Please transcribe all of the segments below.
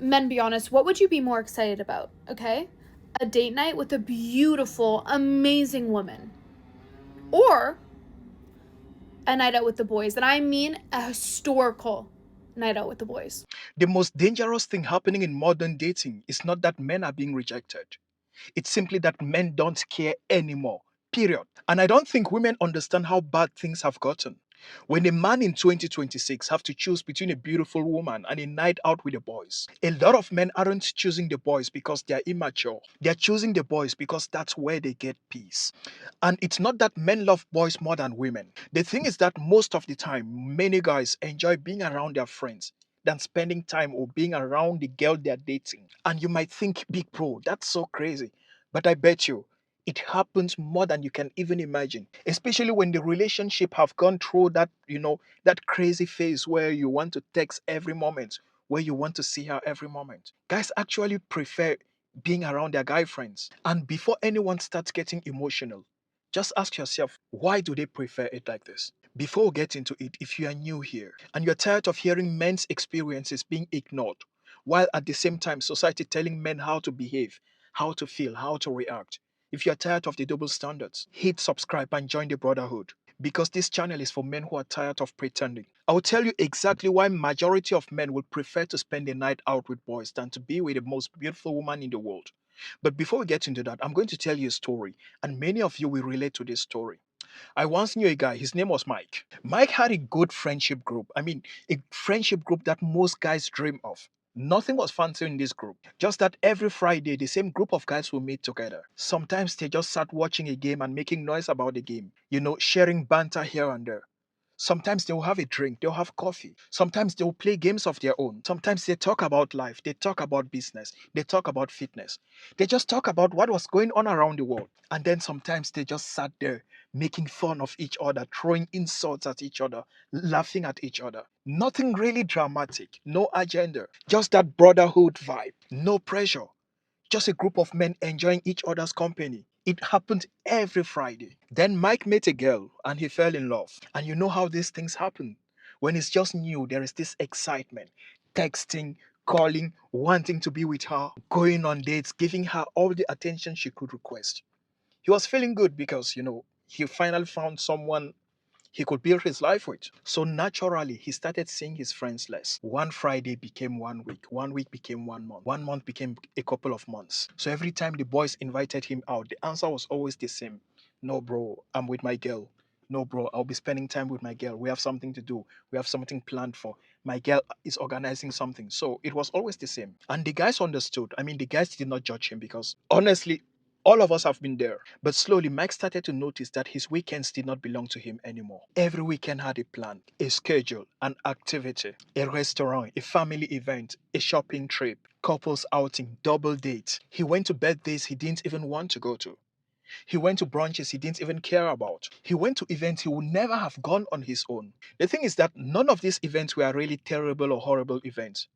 Men, be honest, what would you be more excited about? Okay? A date night with a beautiful, amazing woman. Or a night out with the boys. And I mean a historical night out with the boys. The most dangerous thing happening in modern dating is not that men are being rejected. It's simply that men don't care anymore. Period. And I don't think women understand how bad things have gotten. When a man in 2026 have to choose between a beautiful woman and a night out with the boys, a lot of men aren't choosing the boys because they're immature. They're choosing the boys because that's where they get peace. And it's not that men love boys more than women. The thing is that most of the time, many guys enjoy being around their friends than spending time or being around the girl they're dating. And you might think, big bro, that's so crazy. But I bet you, it happens more than you can even imagine. Especially when the relationship have gone through that, that crazy phase where you want to text every moment, where you want to see her every moment. Guys actually prefer being around their guy friends. And before anyone starts getting emotional, just ask yourself, why do they prefer it like this? Before we get into it, if you are new here and you're tired of hearing men's experiences being ignored, while at the same time society telling men how to behave, how to feel, how to react, if you're tired of the double standards, hit subscribe and join the brotherhood. Because this channel is for men who are tired of pretending. I will tell you exactly why majority of men would prefer to spend a night out with boys than to be with the most beautiful woman in the world. But before we get into that, I'm going to tell you a story, and many of you will relate to this story. I once knew a guy, his name was Mike. Mike had a good friendship group. I mean, a friendship group that most guys dream of. Nothing was fancy in this group. Just that every Friday, the same group of guys will meet together. Sometimes they just sat watching a game and making noise about the game, sharing banter here and there. Sometimes they'll have a drink, they'll have coffee. Sometimes they'll play games of their own. Sometimes they talk about life, they talk about business, they talk about fitness. They just talk about what was going on around the world. And then sometimes they just sat there making fun of each other, throwing insults at each other, laughing at each other. Nothing really dramatic, no agenda, just that brotherhood vibe, no pressure. Just a group of men enjoying each other's company. It happened every Friday. Then Mike met a girl and he fell in love. And you know how these things happen. When it's just new, there is this excitement. Texting, calling, wanting to be with her, going on dates, giving her all the attention she could request. He was feeling good because, he finally found someone he could build his life with. So naturally, he started seeing his friends less. One Friday became 1 week. 1 week became 1 month. 1 month became a couple of months. So every time the boys invited him out, the answer was always the same. No, bro, I'm with my girl. No, bro, I'll be spending time with my girl. We have something to do. We have something planned for. My girl is organizing something. So it was always the same. And the guys understood. I mean, the guys did not judge him because honestly, all of us have been there. But slowly, Mike started to notice that his weekends did not belong to him anymore. Every weekend had a plan, a schedule, an activity, a restaurant, a family event, a shopping trip, couples outing, double dates. He went to birthdays he didn't even want to go to. He went to brunches he didn't even care about. He went to events he would never have gone on his own. The thing is that none of these events were really terrible or horrible events,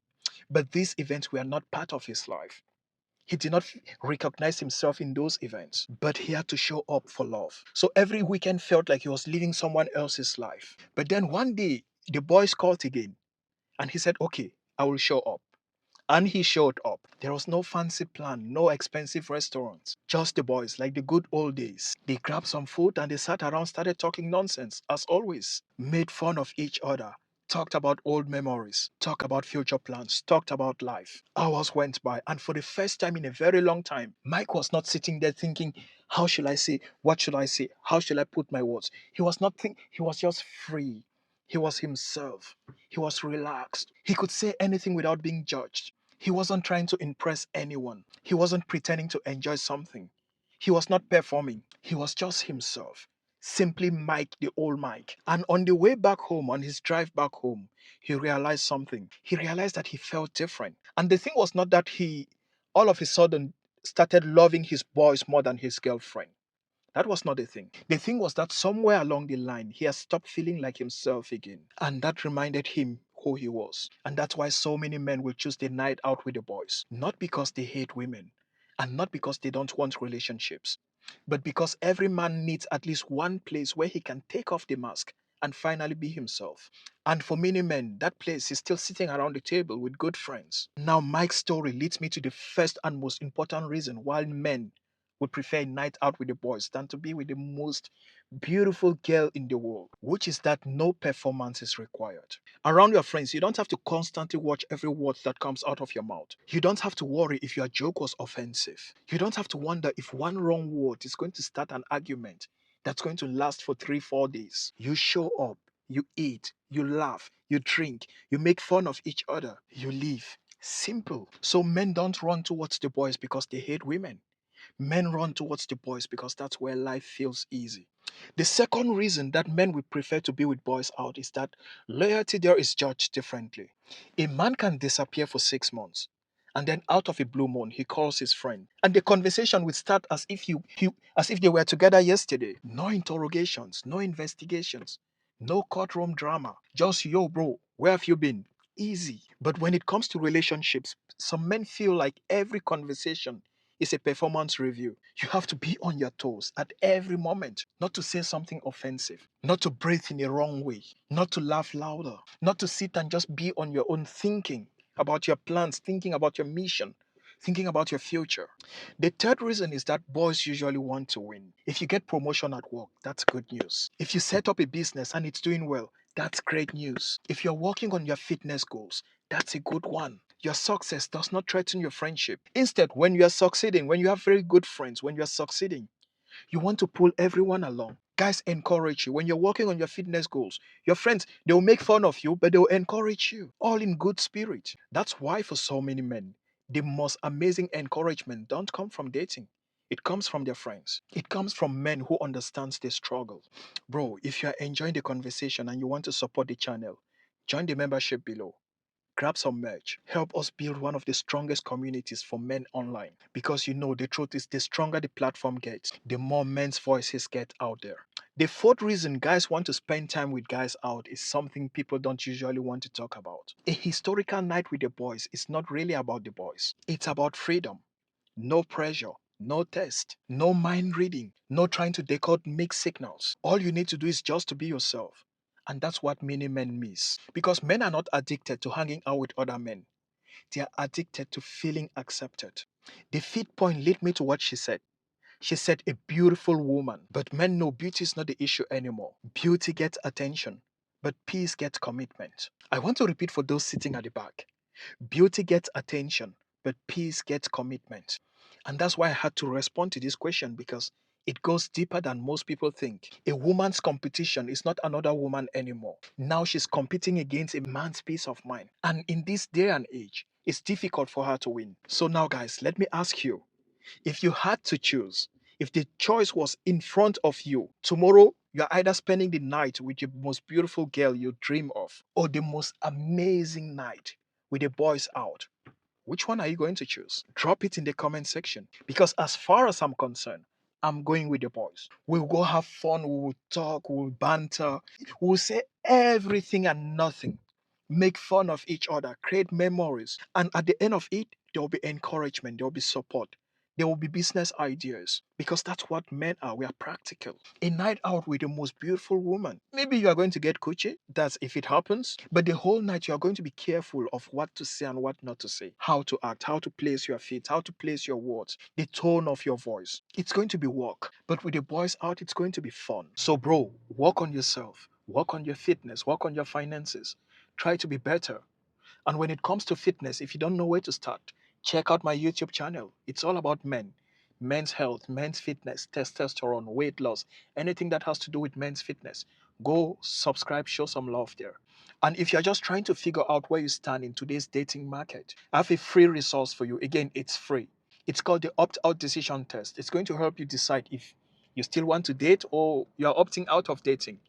but these events were not part of his life. He did not recognize himself in those events, but he had to show up for love. So every weekend felt like he was living someone else's life. But then one day, the boys called again, and he said, okay, I will show up. And he showed up. There was no fancy plan, no expensive restaurants. Just the boys, like the good old days. They grabbed some food and they sat around, started talking nonsense, as always. Made fun of each other. Talked about old memories, talked about future plans, talked about life. Hours went by, and for the first time in a very long time, Mike was not sitting there thinking, how should I say? What should I say? How should I put my words? He was not thinking, he was just free. He was himself. He was relaxed. He could say anything without being judged. He wasn't trying to impress anyone. He wasn't pretending to enjoy something. He was not performing. He was just himself. Simply Mike, the old Mike. And on the way back home, on his drive back home, he realized something. He realized that he felt different. And the thing was not that he all of a sudden started loving his boys more than his girlfriend. That was not the thing. The thing was that somewhere along the line, he has stopped feeling like himself again. And that reminded him who he was. And that's why so many men will choose the night out with the boys. Not because they hate women, and not because they don't want relationships, but because every man needs at least one place where he can take off the mask and finally be himself. And for many men, that place is still sitting around the table with good friends. Now, Mike's story leads me to the first and most important reason why men would prefer a night out with the boys than to be with the most beautiful girl in the world, which is that no performance is required. Around your friends, you don't have to constantly watch every word that comes out of your mouth. You don't have to worry if your joke was offensive. You don't have to wonder if one wrong word is going to start an argument that's going to last for 3, 4 days. You show up, you eat, you laugh, you drink, you make fun of each other, you leave. Simple. So men don't run towards the boys because they hate women. Men run towards the boys because that's where life feels easy. The second reason that men would prefer to be with boys out is that loyalty there is judged differently. A man can disappear for 6 months, and then out of a blue moon he calls his friend, and the conversation would start as if they were together yesterday. No interrogations, no investigations, no courtroom drama. Just, yo bro, where have you been? Easy. But when it comes to relationships, some men feel like every conversation is a performance review. You have to be on your toes at every moment, not to say something offensive, not to breathe in a wrong way, not to laugh louder, not to sit and just be on your own thinking about your plans, thinking about your mission, thinking about your future. The third reason is that boys usually want to win. If you get promotion at work, that's good news. If you set up a business and it's doing well, that's great news. If you're working on your fitness goals, that's a good one. Your success does not threaten your friendship. Instead, when you are succeeding, when you have very good friends, when you are succeeding, you want to pull everyone along. Guys encourage you. When you're working on your fitness goals, your friends, they'll make fun of you, but they'll encourage you. All in good spirit. That's why for so many men, the most amazing encouragement don't come from dating. It comes from their friends. It comes from men who understands the struggle. Bro, if you're enjoying the conversation and you want to support the channel, join the membership below. Grab some merch. Help us build one of the strongest communities for men online. Because you know the truth is the stronger the platform gets, the more men's voices get out there. The fourth reason guys want to spend time with guys out is something people don't usually want to talk about. A historical night with the boys is not really about the boys. It's about freedom. No pressure. No test, no mind reading, no trying to decode mixed signals. All you need to do is just to be yourself. And that's what many men miss. Because men are not addicted to hanging out with other men, they are addicted to feeling accepted. The fifth point led me to what she said. She said, a beautiful woman. But men know beauty is not the issue anymore. Beauty gets attention, but peace gets commitment. I want to repeat for those sitting at the back. Beauty gets attention, but peace gets commitment. And that's why I had to respond to this question because it goes deeper than most people think. A woman's competition is not another woman anymore. Now she's competing against a man's peace of mind. And in this day and age, it's difficult for her to win. So now, guys, let me ask you, if you had to choose, if the choice was in front of you, tomorrow you're either spending the night with the most beautiful girl you dream of or the most amazing night with the boys out, which one are you going to choose? Drop it in the comment section. Because as far as I'm concerned, I'm going with the boys. We'll go have fun, we will talk, we will banter, we'll say everything and nothing. Make fun of each other, create memories. And at the end of it, there will be encouragement, there will be support. There will be business ideas because that's what men are. We are practical. A night out with the most beautiful woman. Maybe you are going to get coochie. That's if it happens. But the whole night you are going to be careful of what to say and what not to say. How to act, how to place your feet, how to place your words, the tone of your voice. It's going to be work. But with the boys out, it's going to be fun. So, bro, work on yourself. Work on your fitness. Work on your finances. Try to be better. And when it comes to fitness, if you don't know where to start, check out my YouTube channel. It's all about men, men's health, men's fitness, testosterone, weight loss, anything that has to do with men's fitness. Go subscribe, show some love there. And if you're just trying to figure out where you stand in today's dating market, I have a free resource for you. Again, it's free. It's called the Opt Out Decision Test. It's going to help you decide if you still want to date or you're opting out of dating.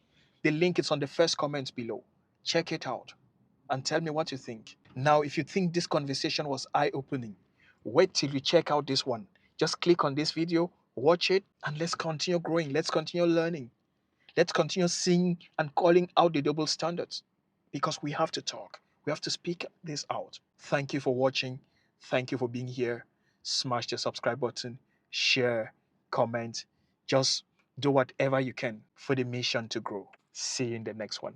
The link is on the first comment below. Check it out and tell me what you think. Now, if you think this conversation was eye opening, wait till you check out this one. Just click on this video, watch it, and let's continue growing. Let's continue learning. Let's continue seeing and calling out the double standards because we have to talk. We have to speak this out. Thank you for watching. Thank you for being here. Smash the subscribe button, share, comment. Just do whatever you can for the mission to grow. See you in the next one.